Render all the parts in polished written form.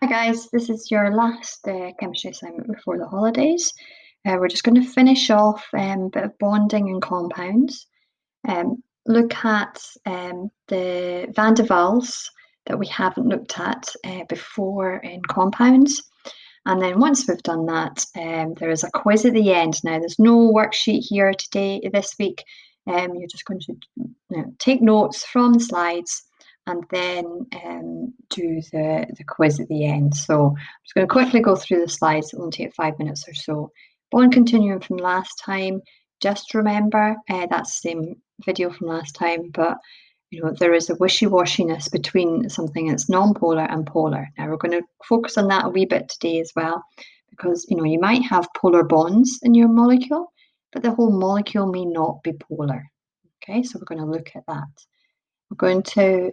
Hi guys, this is your last chemistry assignment before the holidays. We're just going to finish off a bit of bonding and compounds. Look at the van der Waals that we haven't looked at before in compounds. And then once we've done that, there is a quiz at the end. Now, there's no worksheet here this week. You're just going to take notes from the slides and then do the quiz at the end. So I'm just going to quickly go through the slides. It will take 5 minutes or so. Bond continuum from last time. Just remember that's the same video from last time, but there is a wishy-washiness between something that's non-polar and polar. Now we're going to focus on that a wee bit today as well, because you might have polar bonds in your molecule, but the whole molecule may not be polar. Okay, so we're going to look at that. We're going to,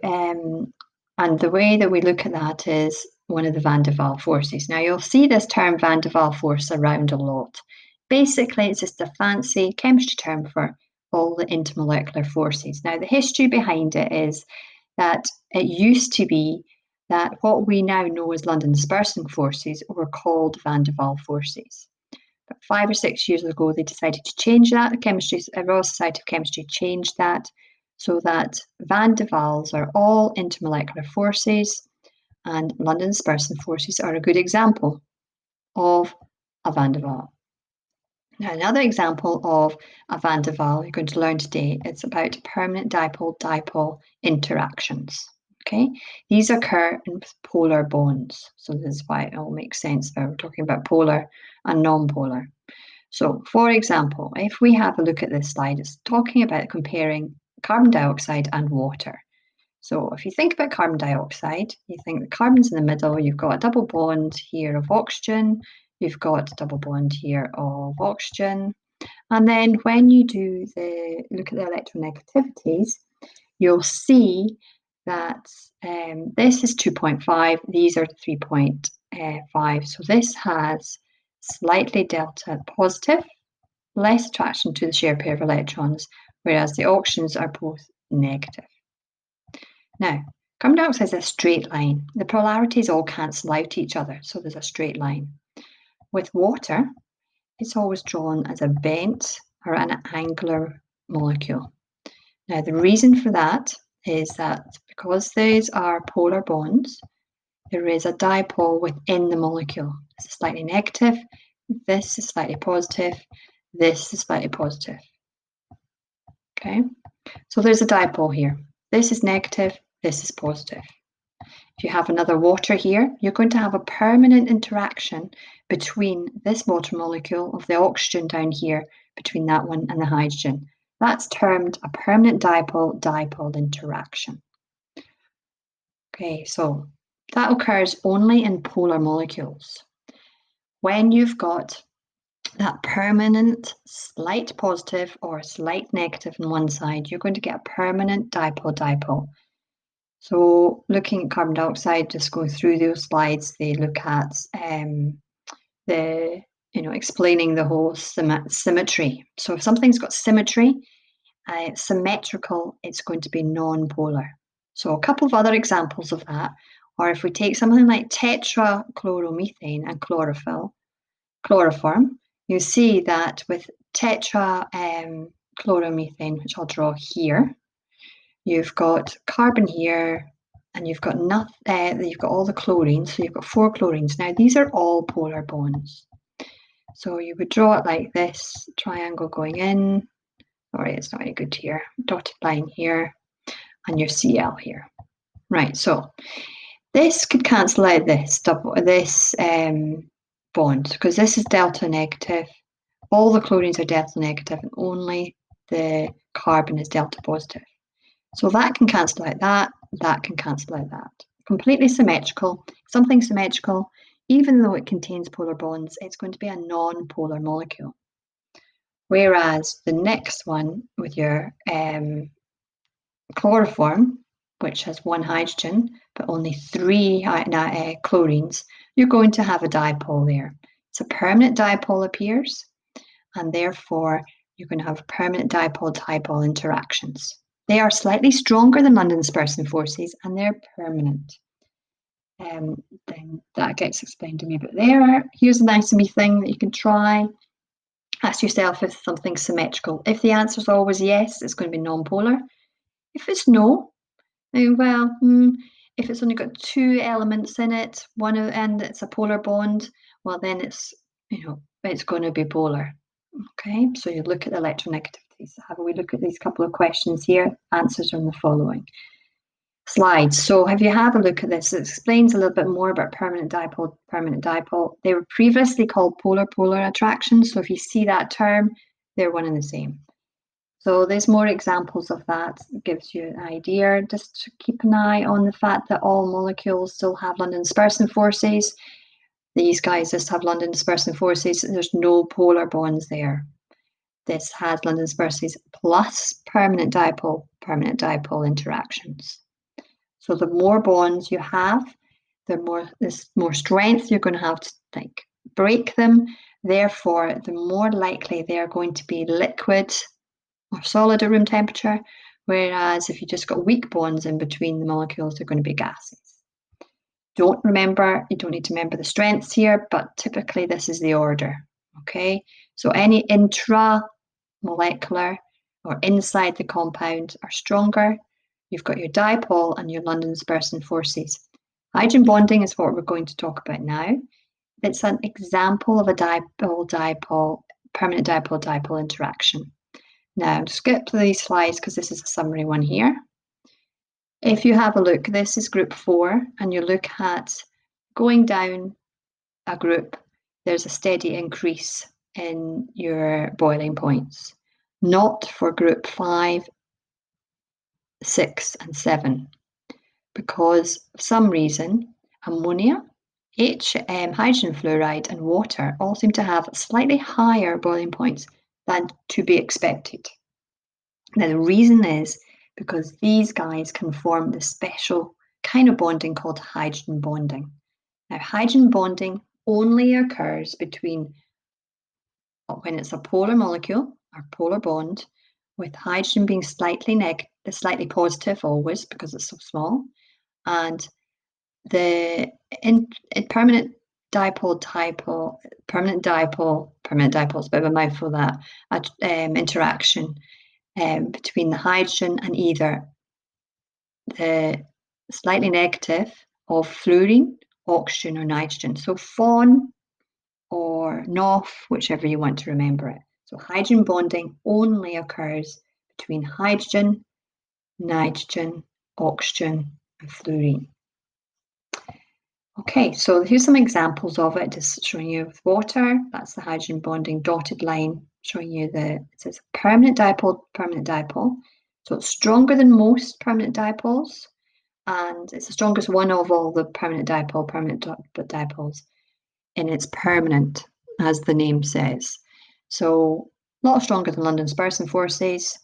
and the way that we look at that is one of the van der Waals forces. Now you'll see this term van der Waals force around a lot. Basically, it's just a fancy chemistry term for all the intermolecular forces. Now, the history behind it is that it used to be that what we now know as London dispersing forces were called van der Waals forces. But 5 or 6 years ago, they decided to change that. The Royal Society of Chemistry changed that so that van der Waals are all intermolecular forces, and London dispersing forces are a good example of a van der Waals. Now, another example of a van der Waals you're going to learn today, it's about permanent dipole-dipole interactions. Okay, these occur in polar bonds. So this is why it all makes sense when we're talking about polar and non-polar. So, for example, if we have a look at this slide, it's talking about comparing carbon dioxide and water. So if you think about carbon dioxide, you think the carbon's in the middle, you've got a double bond here of oxygen, you've got a double bond here of oxygen. And then when you look at the electronegativities, you'll see that this is 2.5, these are 3.5. So this has slightly delta positive, less attraction to the shared pair of electrons, whereas the oxygens are both negative. Now, carbon dioxide is a straight line. The polarities all cancel out each other, so there's a straight line. With water, it's always drawn as a bent or an angular molecule. Now, the reason for that is that because these are polar bonds, there is a dipole within the molecule. This is slightly negative, this is slightly positive, this is slightly positive. Okay, so there's a dipole here. This is negative, this is positive. If you have another water here, you're going to have a permanent interaction between this water molecule of the oxygen down here, between that one and the hydrogen. That's termed a permanent dipole-dipole interaction. Okay, so that occurs only in polar molecules. When you've got that permanent slight positive or slight negative on one side, you're going to get a permanent dipole-dipole. So looking at carbon dioxide, just going through those slides, they look at explaining the whole symmetry. So if something's got symmetry, symmetrical, it's going to be non-polar. So a couple of other examples of that, or if we take something like tetrachloromethane and chloroform, you see that with tetrachloromethane, which I'll draw here, you've got carbon here, and you've got you've got all the chlorines, so you've got 4 chlorines. Now these are all polar bonds. So you would draw it like this, triangle going in. Sorry, it's not very good here. Dotted line here, and your Cl here. Right, so this could cancel out this bond, because this is delta negative. All the chlorines are delta negative, and only the carbon is delta positive. So that can cancel out that can cancel out that. Completely symmetrical. Something symmetrical, even though it contains polar bonds, it's going to be a non-polar molecule. Whereas the next one with your chloroform, which has 1 hydrogen, but only 3 chlorines, you're going to have a dipole there. It's a permanent dipole appears, and therefore you're going to have permanent dipole-dipole interactions. They are slightly stronger than London dispersing forces, and they're permanent. then that gets explained a wee bit there. Here's a nice wee thing that you can try. Ask yourself if something's symmetrical. If the answer is always yes, it's going to be non-polar. If it's no, well, if it's only got two elements in it, and it's a polar bond, well then it's it's going to be polar. Okay, so you look at the electronegativities. Have a wee look at these couple of questions here. Answers are in the following slides. So if you have a look at this, it explains a little bit more about permanent dipole, permanent dipole. They were previously called polar-polar attractions. So if you see that term, they're one and the same. So there's more examples of that. It gives you an idea. Just to keep an eye on the fact that all molecules still have London dispersing forces. These guys just have London dispersing forces. There's no polar bonds there. This has London disperses plus permanent dipole interactions. So the more bonds you have, the more strength you're going to have to break them. Therefore, the more likely they are going to be liquid or solid at room temperature. Whereas if you just got weak bonds in between the molecules, they're going to be gases. You don't need to remember the strengths here, but typically this is the order. Okay, so any intramolecular or inside the compound are stronger. You've got your dipole and your London dispersing forces. Hydrogen bonding is what we're going to talk about now. It's an example of a dipole-dipole, permanent dipole-dipole interaction. Now, skip to these slides because this is a summary one here. If you have a look, this is group 4, and you look at going down a group, there's a steady increase in your boiling points. Not for group 5, 6, and 7, because for some reason, ammonia, hydrogen fluoride, and water all seem to have slightly higher boiling points than to be expected. Now, the reason is because these guys can form the special kind of bonding called hydrogen bonding. Now, hydrogen bonding only occurs between when it's a polar molecule or polar bond, with hydrogen being slightly positive always because it's so small, and the permanent dipole, permanent dipole is a bit of a mouthful, that interaction between the hydrogen and either the slightly negative of fluorine, oxygen, or nitrogen. So FON or NOF, whichever you want to remember it. So hydrogen bonding only occurs between hydrogen, nitrogen, oxygen, and fluorine. Okay, so here's some examples of it, just showing you with water. That's the hydrogen bonding dotted line, showing you it says permanent dipole, permanent dipole. So it's stronger than most permanent dipoles, and it's the strongest one of all the permanent dipoles, and it's permanent, as the name says. So a lot stronger than London dispersing forces.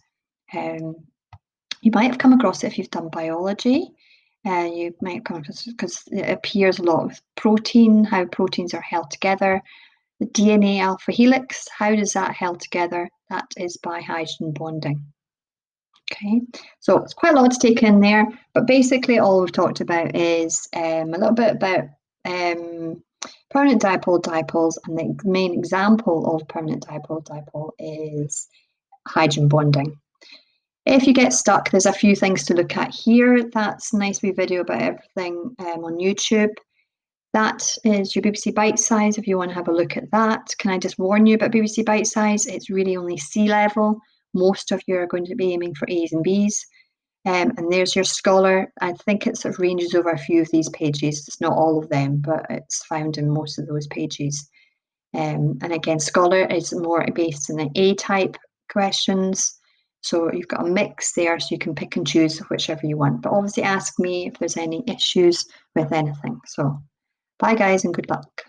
You might have come across it if you've done biology. You might come across it because it appears a lot with protein, how proteins are held together. The DNA alpha helix, how does that held together? That is by hydrogen bonding. Okay, so it's quite a lot to take in there, but basically all we've talked about is a little bit about permanent dipoles, and the main example of permanent dipole is hydrogen bonding. If you get stuck, there's a few things to look at here. That's a nice wee video about everything on YouTube. That is your BBC Bite Size if you want to have a look at that. Can I just warn you about BBC Bite Size? It's really only C level. Most of you are going to be aiming for A's and B's. And there's your Scholar. I think it sort of ranges over a few of these pages. It's not all of them, but it's found in most of those pages. And again, Scholar is more based in the A-type questions. So you've got a mix there, so you can pick and choose whichever you want. But obviously ask me if there's any issues with anything. So bye guys, and good luck.